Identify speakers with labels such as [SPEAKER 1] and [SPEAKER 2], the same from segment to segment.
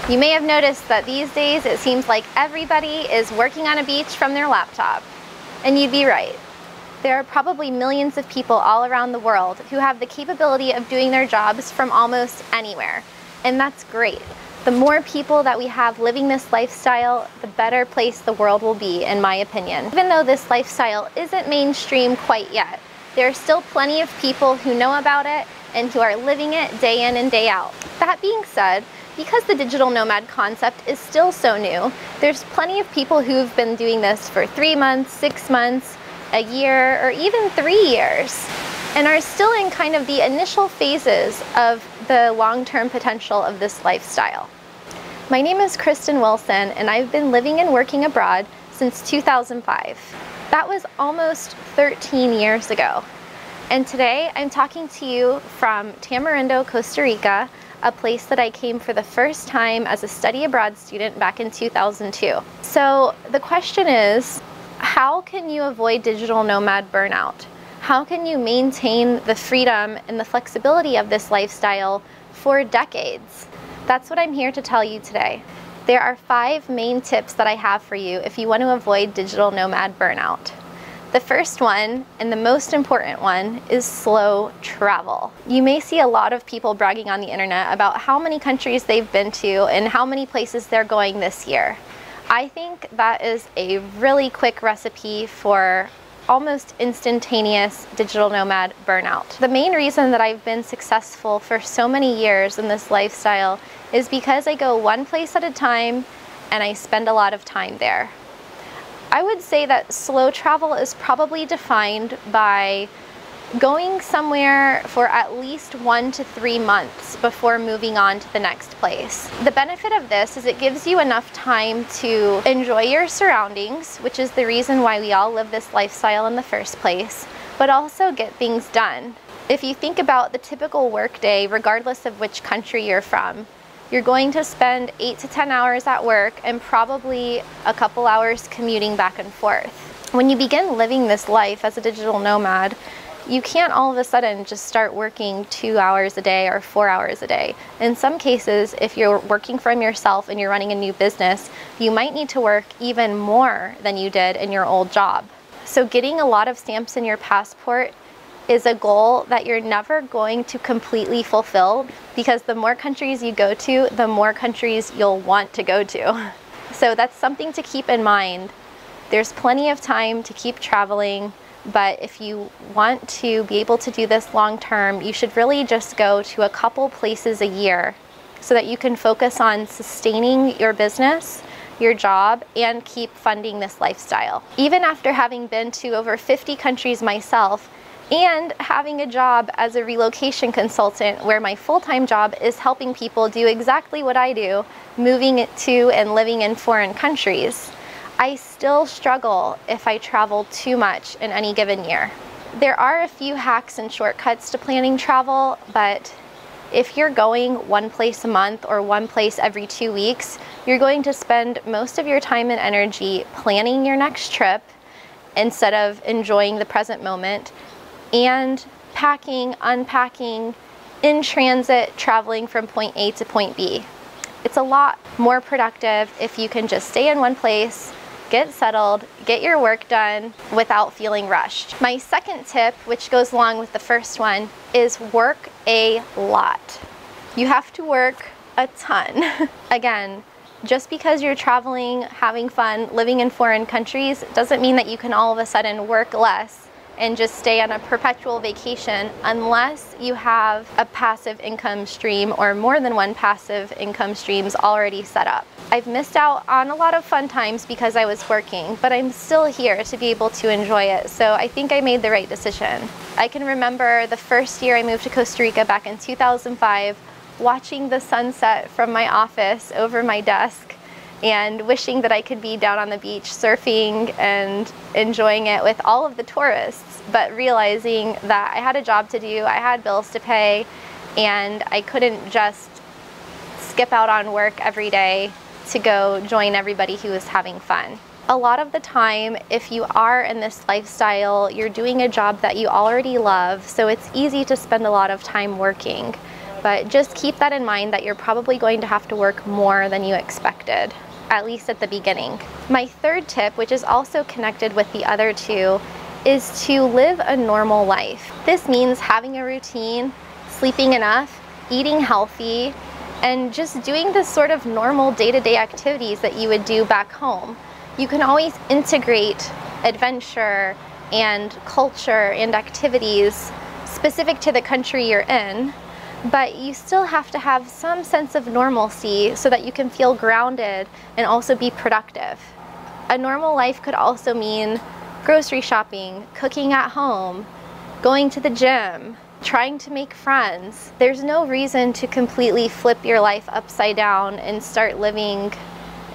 [SPEAKER 1] You may have noticed that these days it seems like everybody is working on a beach from their laptop. And you'd be right. There are probably millions of people all around the world who have the capability of doing their jobs from almost anywhere. And that's great. The more people that we have living this lifestyle, the better place the world will be, in my opinion. Even though this lifestyle isn't mainstream quite yet, there are still plenty of people who know about it and who are living it day in and day out. That being said, because the digital nomad concept is still so new, there's plenty of people who've been doing this for 3 months, 6 months, a year, or even 3 years, and are still in kind of the initial phases of the long-term potential of this lifestyle. My name is Kristin Wilson, and I've been living and working abroad since 2005. That was almost 13 years ago. And today I'm talking to you from Tamarindo, Costa Rica, a place that I came for the first time as a study abroad student back in 2002. So the question is, how can you avoid digital nomad burnout? How can you maintain the freedom and the flexibility of this lifestyle for decades? That's what I'm here to tell you today. There are 5 main tips that I have for you if you want to avoid digital nomad burnout. The first one, and the most important one, is slow travel. You may see a lot of people bragging on the internet about how many countries they've been to and how many places they're going this year. I think that is a really quick recipe for almost instantaneous digital nomad burnout. The main reason that I've been successful for so many years in this lifestyle is because I go one place at a time and I spend a lot of time there. I would say that slow travel is probably defined by going somewhere for at least 1 to 3 months before moving on to the next place. The benefit of this is it gives you enough time to enjoy your surroundings, which is the reason why we all live this lifestyle in the first place, but also get things done. If you think about the typical workday, regardless of which country you're from, you're going to spend 8 to 10 hours at work and probably a couple hours commuting back and forth. When you begin living this life as a digital nomad, you can't all of a sudden just start working 2 hours a day or 4 hours a day. In some cases, if you're working from yourself and you're running a new business, you might need to work even more than you did in your old job. So getting a lot of stamps in your passport is a goal that you're never going to completely fulfill, because the more countries you go to, the more countries you'll want to go to. So that's something to keep in mind. There's plenty of time to keep traveling, but if you want to be able to do this long term, you should really just go to a couple places a year so that you can focus on sustaining your business, your job, and keep funding this lifestyle. Even after having been to over 50 countries myself, and having a job as a relocation consultant where my full-time job is helping people do exactly what I do, moving to and living in foreign countries, I still struggle if I travel too much in any given year. There are a few hacks and shortcuts to planning travel, but if you're going one place a month or one place every 2 weeks, you're going to spend most of your time and energy planning your next trip instead of enjoying the present moment, and packing, unpacking, in transit, traveling from point A to point B. It's a lot more productive if you can just stay in one place, get settled, get your work done without feeling rushed. My second tip, which goes along with the first one, is work a lot. You have to work a ton. Again, just because you're traveling, having fun, living in foreign countries, doesn't mean that you can all of a sudden work less and just stay on a perpetual vacation unless you have a passive income stream or more than one passive income streams already set up. I've missed out on a lot of fun times because I was working, but I'm still here to be able to enjoy it, so I think I made the right decision. I can remember the first year I moved to Costa Rica back in 2005, watching the sunset from my office over my desk and wishing that I could be down on the beach surfing and enjoying it with all of the tourists, but realizing that I had a job to do, I had bills to pay, and I couldn't just skip out on work every day to go join everybody who was having fun. A lot of the time, if you are in this lifestyle, you're doing a job that you already love, so it's easy to spend a lot of time working. But just keep that in mind that you're probably going to have to work more than you expected, at least at the beginning. My third tip, which is also connected with the other two, is to live a normal life. This means having a routine, sleeping enough, eating healthy, and just doing the sort of normal day-to-day activities that you would do back home. You can always integrate adventure and culture and activities specific to the country you're in, but you still have to have some sense of normalcy so that you can feel grounded and also be productive. A normal life could also mean grocery shopping, cooking at home, going to the gym, trying to make friends. There's no reason to completely flip your life upside down and start living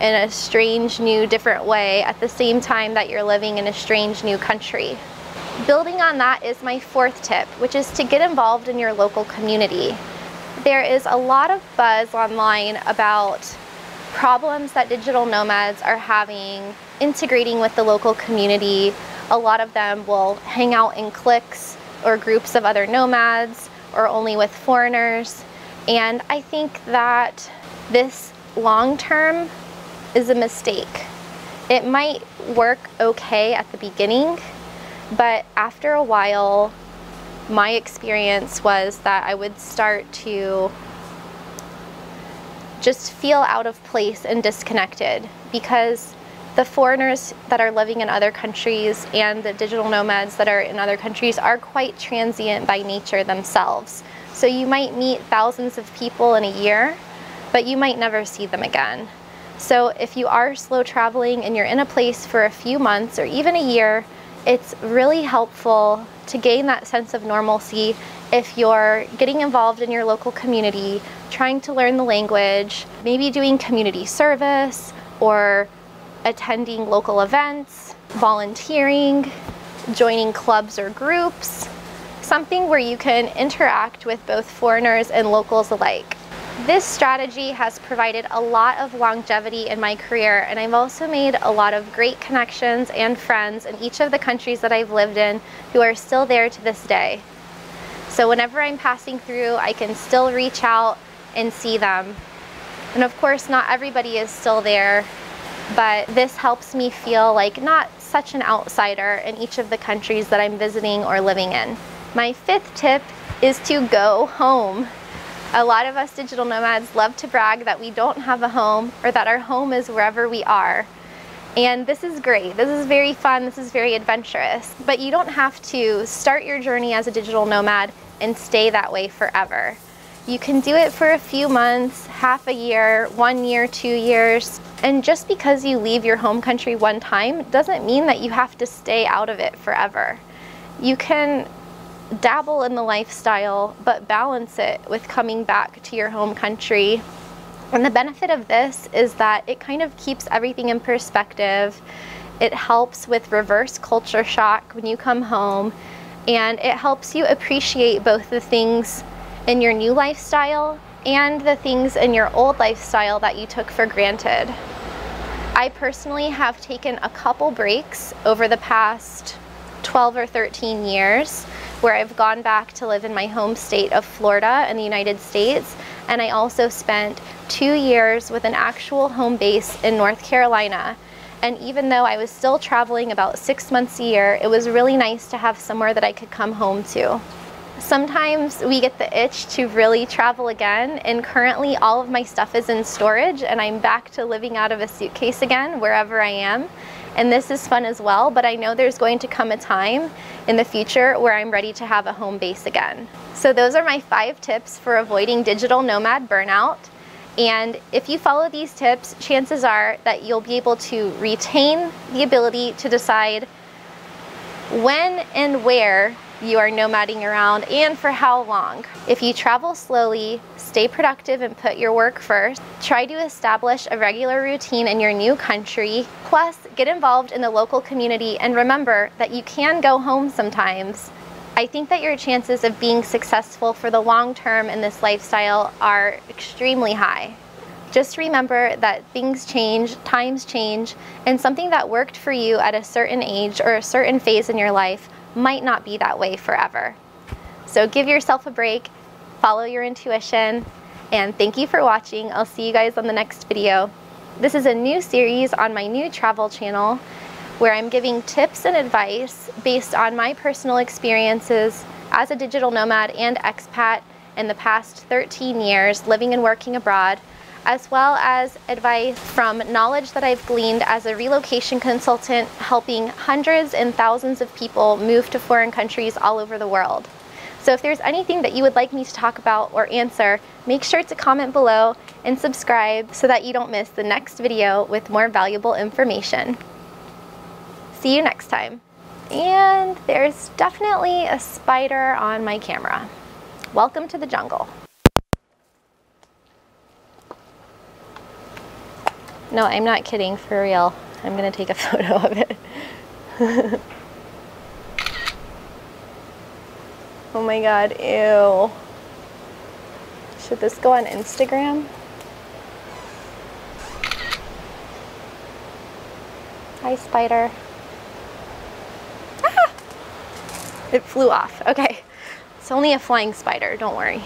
[SPEAKER 1] in a strange, new, different way at the same time that you're living in a strange, new country. Building on that is my fourth tip, which is to get involved in your local community. There is a lot of buzz online about problems that digital nomads are having integrating with the local community. A lot of them will hang out in cliques or groups of other nomads or only with foreigners. And I think that this long term is a mistake. It might work okay at the beginning, but after a while, my experience was that I would start to just feel out of place and disconnected, because the foreigners that are living in other countries and the digital nomads that are in other countries are quite transient by nature themselves. So you might meet thousands of people in a year, but you might never see them again. So if you are slow traveling and you're in a place for a few months or even a year, it's really helpful to gain that sense of normalcy if you're getting involved in your local community, trying to learn the language, maybe doing community service or attending local events, volunteering, joining clubs or groups, something where you can interact with both foreigners and locals alike. This strategy has provided a lot of longevity in my career, and I've also made a lot of great connections and friends in each of the countries that I've lived in who are still there to this day. So whenever I'm passing through, I can still reach out and see them. And of course, not everybody is still there, but this helps me feel like not such an outsider in each of the countries that I'm visiting or living in. My fifth tip is to go home. A lot of us digital nomads love to brag that we don't have a home or that our home is wherever we are. And this is great. This is very fun. This is very adventurous. But you don't have to start your journey as a digital nomad and stay that way forever. You can do it for a few months, half a year, 1 year, 2 years. And just because you leave your home country one time doesn't mean that you have to stay out of it forever. You can dabble in the lifestyle, but balance it with coming back to your home country. And the benefit of this is that it kind of keeps everything in perspective. It helps with reverse culture shock when you come home, and it helps you appreciate both the things in your new lifestyle and the things in your old lifestyle that you took for granted. I personally have taken a couple breaks over the past 12 or 13 years where I've gone back to live in my home state of Florida in the United States, and I also spent 2 years with an actual home base in North Carolina. And even though I was still traveling about 6 months a year, it was really nice to have somewhere that I could come home to. Sometimes we get the itch to really travel again, and currently all of my stuff is in storage and I'm back to living out of a suitcase again wherever I am. And this is fun as well, but I know there's going to come a time in the future where I'm ready to have a home base again. So those are my 5 tips for avoiding digital nomad burnout. And if you follow these tips, chances are that you'll be able to retain the ability to decide when and where you are nomading around and for how long. If you travel slowly, stay productive and put your work first, try to establish a regular routine in your new country, plus get involved in the local community and remember that you can go home sometimes, I think that your chances of being successful for the long term in this lifestyle are extremely high. Just remember that things change, times change, and something that worked for you at a certain age or a certain phase in your life might not be that way forever. So give yourself a break, follow your intuition, and thank you for watching. I'll see you guys on the next video. This is a new series on my new travel channel where I'm giving tips and advice based on my personal experiences as a digital nomad and expat in the past 13 years living and working abroad, as well as advice from knowledge that I've gleaned as a relocation consultant helping hundreds and thousands of people move to foreign countries all over the world. So if there's anything that you would like me to talk about or answer, make sure to comment below and subscribe so that you don't miss the next video with more valuable information. See you next time. And there's definitely a spider on my camera. Welcome to the jungle. No, I'm not kidding, for real. I'm gonna take a photo of it. Oh my god, ew. Should this go on Instagram? Hi, spider. Ah! It flew off. Okay. It's only a flying spider, don't worry.